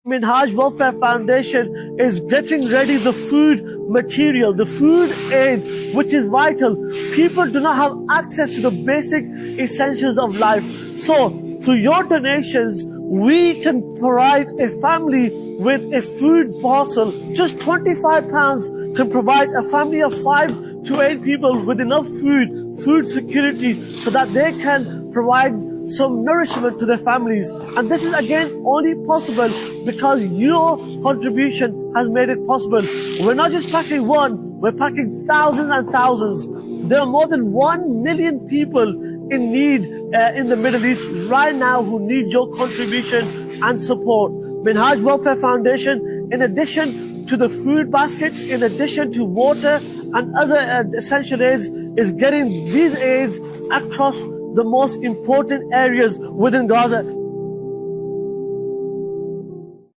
Minhaj Welfare Foundation is getting ready the food material, the food aid, which is vital. People do not have access to the basic essentials of life. So, through your donations, we can provide a family with a food parcel. Just £25 can provide a family of 5 to 8 people with enough food security, so that they can provide some nourishment to their families. And this is again only possible because your contribution has made it possible. We're not just packing one, we're packing thousands and thousands. There are more than 1 million people in need in the Middle East right now who need your contribution and support. Minhaj Welfare Foundation, in addition to the food baskets, in addition to water and other essential aids, is getting these aids across the most important areas within Gaza.